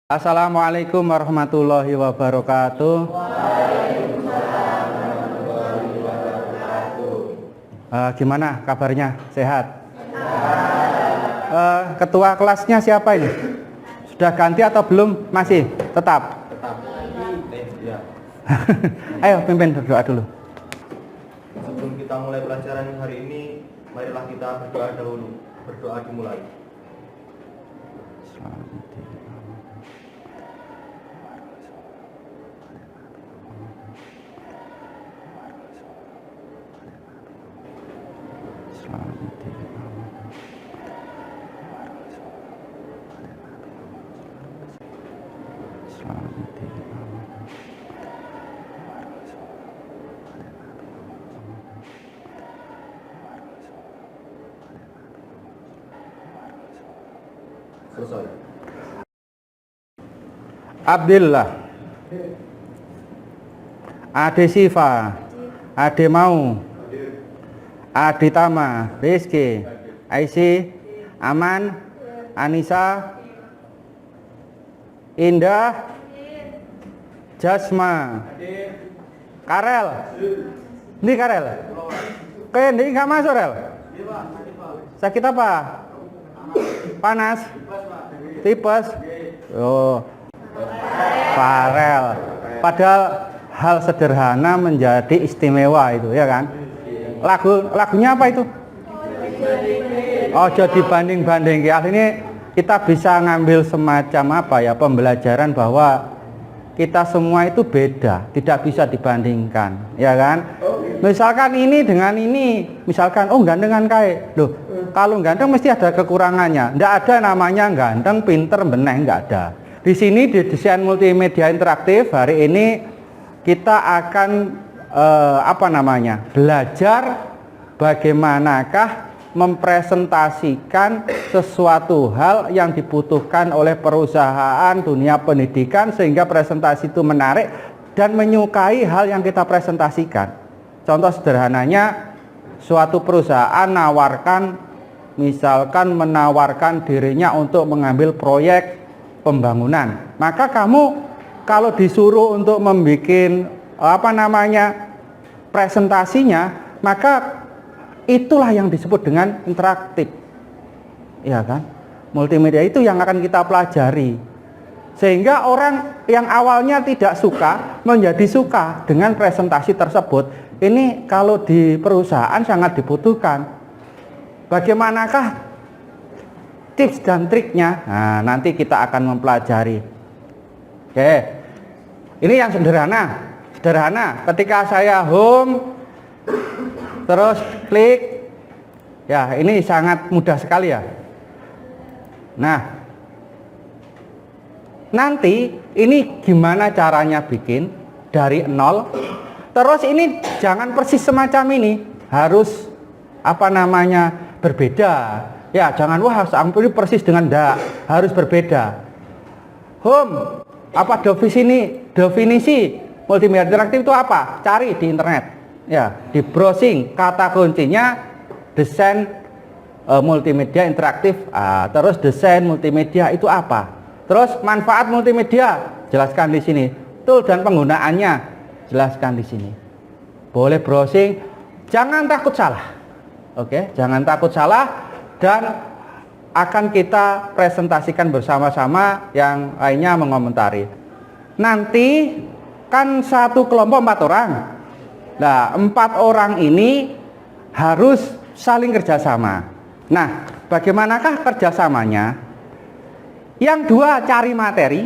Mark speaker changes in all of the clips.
Speaker 1: Assalamualaikum warahmatullahi wabarakatuh. Gimana kabarnya? Sehat? Ketua kelasnya siapa ini? Sudah ganti atau belum? Masih? Tetap? Ayo pimpin berdoa dulu.
Speaker 2: Sebelum kita mulai pelajaran hari ini, marilah kita berdoa dahulu. Berdoa dimulai. Selesai.
Speaker 1: Abdillah, Ade Siva, Ade Mau, Ade Tama, Rizky, Aisy, Aman, Anissa, Indah, Jasma, Karel. Ini Karel. Kayak ini nggak masuk Rel. Sakit apa? Panas? Tipes? Oh, Farel. Padahal hal sederhana menjadi istimewa itu, ya kan? Lagunya apa itu? Oh, jadi banding-banding. Akhirnya kita bisa ngambil semacam apa ya, pembelajaran bahwa kita semua itu beda, tidak bisa dibandingkan, ya kan? Misalkan ini dengan ini, misalkan oh gandengan kayak, loh kalau ganteng mesti ada kekurangannya. Nggak ada namanya ganteng, pinter, beneh, nggak ada. Di sini di desain multimedia interaktif hari ini kita akan belajar bagaimanakah mempresentasikan sesuatu hal yang dibutuhkan oleh perusahaan dunia pendidikan sehingga presentasi itu menarik dan menyukai hal yang kita presentasikan. Contoh sederhananya, suatu perusahaan misalkan menawarkan dirinya untuk mengambil proyek pembangunan. Maka kamu kalau disuruh untuk membuat presentasinya, maka itulah yang disebut dengan interaktif. Ya kan? Multimedia itu yang akan kita pelajari. Sehingga orang yang awalnya tidak suka menjadi suka dengan presentasi tersebut. Ini kalau di perusahaan sangat dibutuhkan. Bagaimanakah tips dan triknya? Nah, nanti kita akan mempelajari. Oke. Ini yang sederhana. Sederhana. Ketika saya home, terus klik. Ya, ini sangat mudah sekali ya. Nah, nanti ini gimana caranya bikin dari nol. Terus ini jangan persis semacam ini, harus berbeda. Ya, jangan ini persis dengan harus berbeda. Home, definisi multimedia interaktif itu apa? Cari di internet. Ya, di browsing kata kuncinya desain multimedia interaktif. Terus desain multimedia itu apa? Terus manfaat multimedia, jelaskan di sini. Tool dan penggunaannya, jelaskan di sini. Boleh browsing, jangan takut salah. Oke, jangan takut salah dan akan kita presentasikan bersama-sama, yang lainnya mengomentari. Nanti kan satu kelompok 4 orang. Nah, 4 orang ini harus saling kerjasama. Nah, bagaimanakah kerjasamanya? Yang 2 cari materi,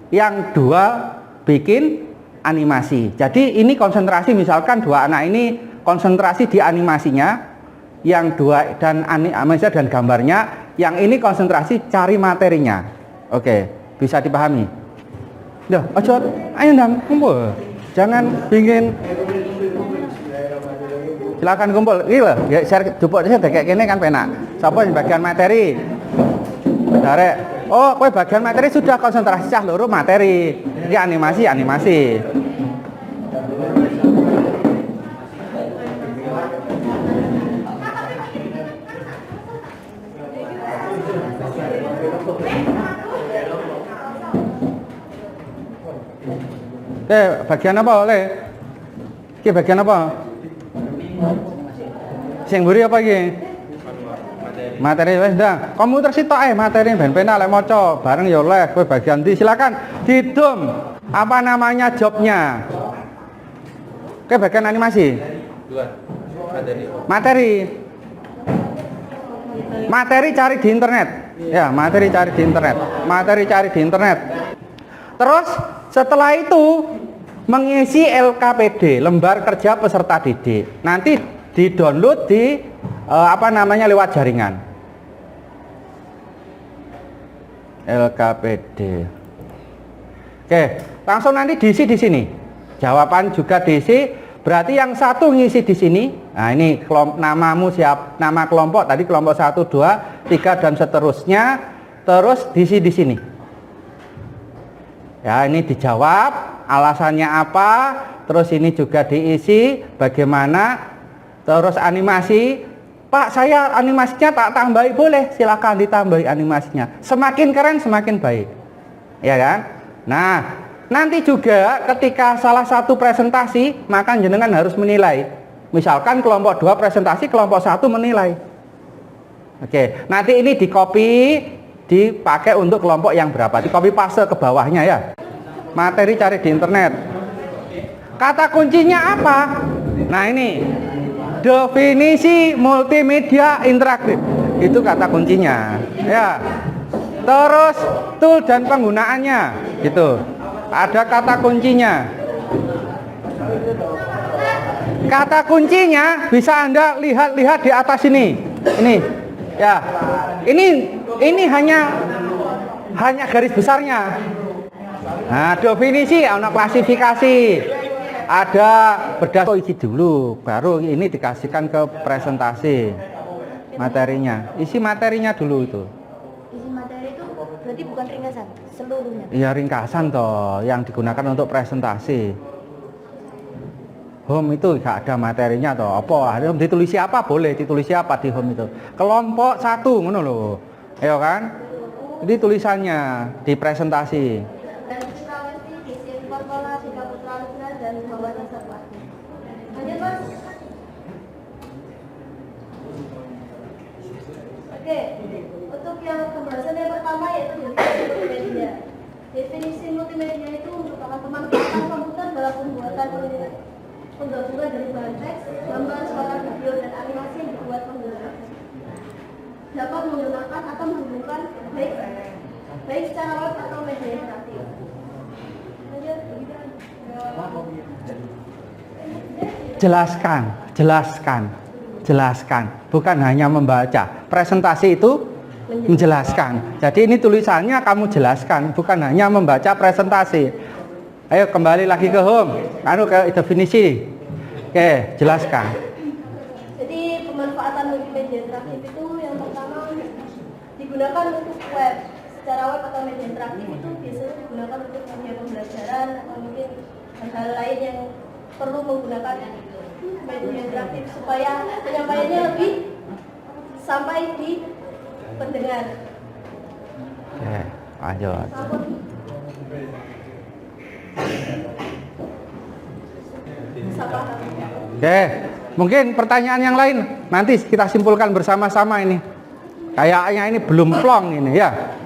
Speaker 1: yang 2 bikin animasi. Jadi ini konsentrasi, misalkan 2 anak ini konsentrasi di animasinya, yang 2 dan animasi dan gambarnya, yang ini konsentrasi cari materinya. Oke, bisa dipahami? Duh, ayo ndang kumpul. Jangan bikin. Silakan kumpul. Iki lho, ya share jupuk saya kayak gini kan penak. Sapa yang bagian materi? Darek. Oh, kowe bagian materi sudah konsentrasi cah loro materi. Ini animasi. bagian apa, Le? Iki bagian apa? Sing mburi apa iki? Materi wis ndang. Komputer sitok ae materi ben penak lek maca bareng ya oleh. Kowe bagian ndi silakan didum. Apa namanya jobnya? Oke, bagian animasi. Materi. Materi cari di internet. Ya, materi cari di internet. Materi cari di internet. Terus setelah itu mengisi LKPD, lembar kerja peserta didik. Nanti di-download di lewat jaringan. LKPD. Oke, langsung nanti diisi di sini. Jawaban juga diisi. Berarti yang satu ngisi di sini. Nah, ini namamu nama kelompok tadi kelompok 1, 2, 3 dan seterusnya. Terus diisi di sini. Ya, ini dijawab alasannya apa. Terus ini juga diisi bagaimana. Terus animasi. Pak, saya animasinya tak tambahi, boleh, silakan ditambahi animasinya. Semakin keren semakin baik. Ya kan? Nah, nanti juga ketika salah satu presentasi, maka jenengan harus menilai. Misalkan kelompok 2 presentasi, kelompok 1 menilai. Oke, nanti ini di copy, dipakai untuk kelompok yang berapa. Di copy paste ke bawahnya ya. Materi cari di internet. Kata kuncinya apa? Nah ini, definisi multimedia interaktif. Itu kata kuncinya. Ya. Terus tool dan penggunaannya, gitu. Ada kata kuncinya. Kata kuncinya bisa Anda lihat di atas ini. Ini. Ya. Ini hanya garis besarnya. Nah, definisi, ada klasifikasi. Ada berdasar isi dulu, baru ini dikasihkan ke presentasi materinya. Isi materinya dulu itu.
Speaker 3: Isi materi itu berarti bukan ringkasan, seluruhnya.
Speaker 1: Iya ringkasan toh, yang digunakan untuk presentasi. Home itu gak ada materinya toh. Apa? Ditulisi apa? Boleh ditulisi apa di home itu? Kelompok 1, ngono loh. Ya kan? Jadi tulisannya di presentasi.
Speaker 3: Dan kita mesti isi formula, sikap putra dan bahasa seperti. Lanjut Mas. Oke, untuk yang pembahasan yang pertama yaitu definisi multimedia. Definisi multimedia itu merupakan pemanfaatan komputer dalam pembuatan penggabungan dari bahan teks, gambar, suara, video, dan animasi yang dibuat menggunakan dapat menggunakan atau menghubungkan baik secara web atau media interaktif. Jelaskan. Bukan hanya membaca. Presentasi itu menjelaskan. Jadi ini tulisannya kamu jelaskan, bukan hanya membaca presentasi. Ayo kembali lagi ke home, ke definisi. Oke, jelaskan. Jadi pemanfaatan multimedia interaktif itu yang pertama digunakan untuk web. Secara web atau media interaktif itu biasanya digunakan untuk media pembelajaran atau mungkin hal-hal lain yang perlu menggunakan media interaktif supaya penyampaiannya lebih sampai di pendengar.
Speaker 1: Oke, lanjut. Oke, mungkin pertanyaan yang lain nanti kita simpulkan bersama-sama ini. Kayaknya ini belum plong ini ya.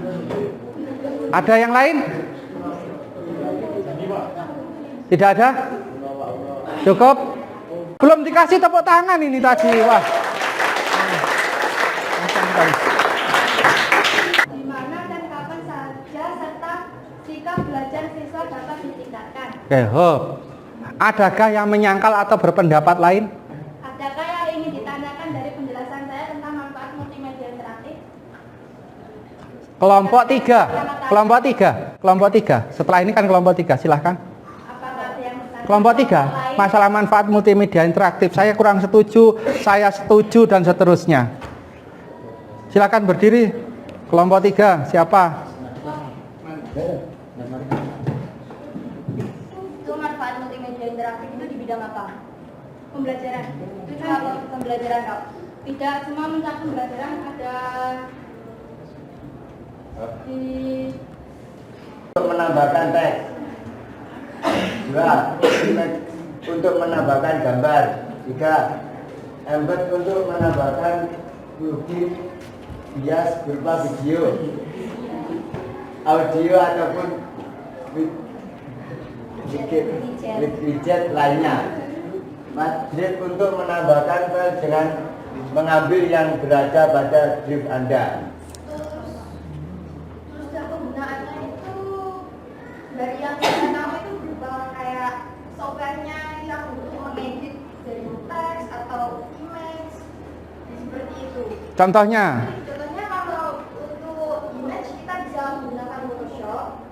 Speaker 1: Ada yang lain? Tidak ada? Cukup? Belum dikasih tepuk tangan ini tadi. Wah.
Speaker 3: Di mana dan kapan saja serta sikap belajar siswa dapat ditingkatkan.
Speaker 1: Oke, adakah yang menyangkal atau berpendapat lain?
Speaker 3: Adakah yang ingin ditanyakan dari penjelasan saya tentang manfaat multimedia interaktif?
Speaker 1: Kelompok 3. Kelompok 3. Setelah ini kan kelompok 3, silahkan.
Speaker 3: Apakah ada yang bertanya?
Speaker 1: Kelompok 3, masalah manfaat multimedia interaktif. Saya kurang setuju, saya setuju dan seterusnya. Silakan berdiri. Kelompok 3, siapa?
Speaker 3: Itu manfaat multimedia interaktif itu di bidang apa? Pembelajaran. Itu cuma pembelajaran kok. Tidak semua mencakup pembelajaran, ada di
Speaker 4: menambahkan teks. Juga 2. Image untuk menambahkan gambar. 3. Embed untuk menambahkan plugin bias berupa video, audio ataupun widget lainnya. Madrid untuk menambahkan file dengan mengambil yang berada pada drive Anda.
Speaker 5: Terus yang penggunaannya itu dari yang saya tahu itu berupa kayak softwarenya yang untuk mengedit dari teks atau image seperti itu.
Speaker 3: Contohnya?
Speaker 5: Contohnya kalau untuk image kita bisa menggunakan Photoshop,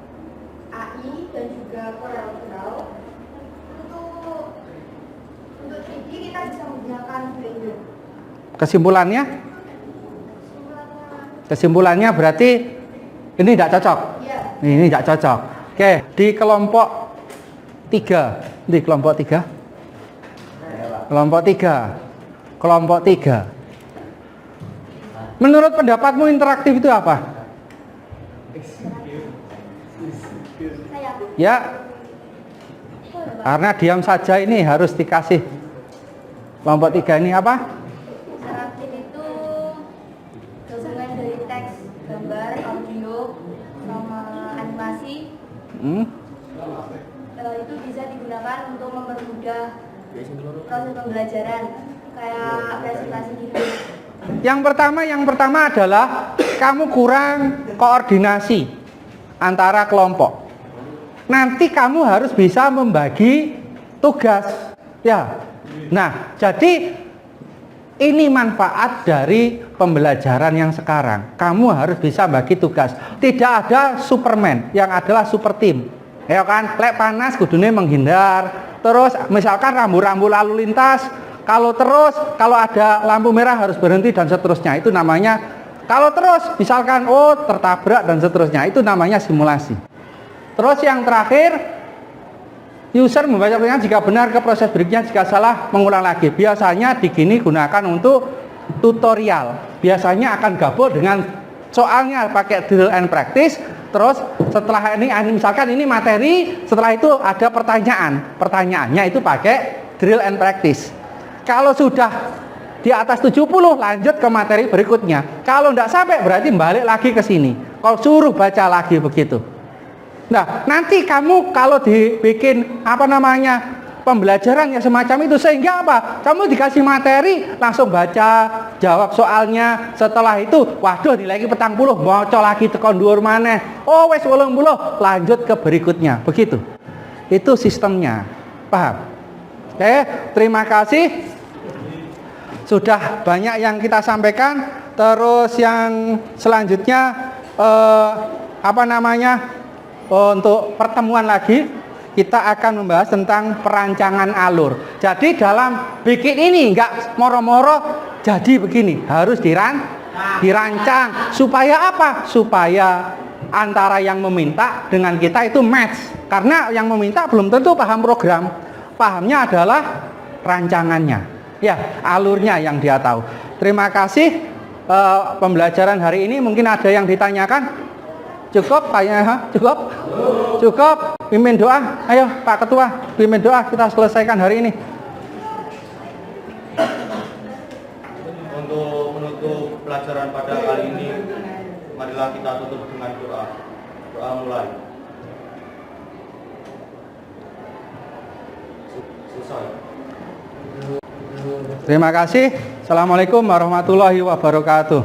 Speaker 5: AI dan juga Corel Draw. Untuk 3D kita bisa menggunakan Blender.
Speaker 3: Kesimpulannya berarti ini tidak cocok.
Speaker 5: Iya.
Speaker 3: Ini tidak cocok. Oke, di kelompok 3. Di kelompok 3. Kelompok 3. Menurut pendapatmu interaktif itu apa?
Speaker 5: Saya.
Speaker 3: Ya. Karena diam saja ini harus dikasih. Kelompok 3 ini apa?
Speaker 5: Interaktif itu gabungan dari teks, gambar, audio, sama animasi. Itu bisa digunakan untuk mempermudah proses pembelajaran, kayak presentasi gitu.
Speaker 3: Yang pertama adalah kamu kurang koordinasi antara kelompok. Nanti kamu harus bisa membagi tugas. Ya. Nah, jadi ini manfaat dari pembelajaran yang sekarang. Kamu harus bisa bagi tugas. Tidak ada Superman, yang adalah super team. Ya kan? Lek panas kudune menghindar. Terus misalkan rambu-rambu lalu lintas, kalau ada lampu merah harus berhenti dan seterusnya. Itu namanya kalau terus misalkan tertabrak dan seterusnya, itu namanya simulasi. Terus yang terakhir, user membaca pertanyaan jika benar ke proses berikutnya, jika salah mengulang lagi. Biasanya gunakan untuk tutorial. Biasanya akan gabung dengan soalnya pakai drill and practice. Terus setelah ini misalkan ini materi, setelah itu ada pertanyaan. Pertanyaannya itu pakai drill and practice. Kalau sudah di atas 70 lanjut ke materi berikutnya. Kalau tidak sampai berarti balik lagi ke sini. Kalau suruh baca lagi begitu. Nah, nanti kamu kalau dibikin pembelajaran ya semacam itu, sehingga apa? Kamu dikasih materi langsung baca, jawab soalnya. Setelah itu, waduh nilai 40, moco lagi tekan dhuwur maneh. Oh wes 80, lanjut ke berikutnya. Begitu. Itu sistemnya. Paham? Oke, terima kasih. Sudah banyak yang kita sampaikan. Terus yang selanjutnya untuk pertemuan lagi kita akan membahas tentang perancangan alur. Jadi dalam bikin ini enggak moro-moro jadi begini, harus dirancang supaya apa? Supaya antara yang meminta dengan kita itu match. Karena yang meminta belum tentu paham program. Pahamnya adalah rancangannya. Ya, alurnya yang dia tahu. Terima kasih pembelajaran hari ini. Mungkin ada yang ditanyakan. Cukup kayaknya, cukup. Pimpin doa, ayo Pak Ketua, pimpin doa, kita selesaikan hari ini.
Speaker 2: Untuk menutup pelajaran pada kali ini, marilah kita tutup dengan doa. Doa mulai. Selesai.
Speaker 3: Terima kasih. Assalamualaikum warahmatullahi wabarakatuh.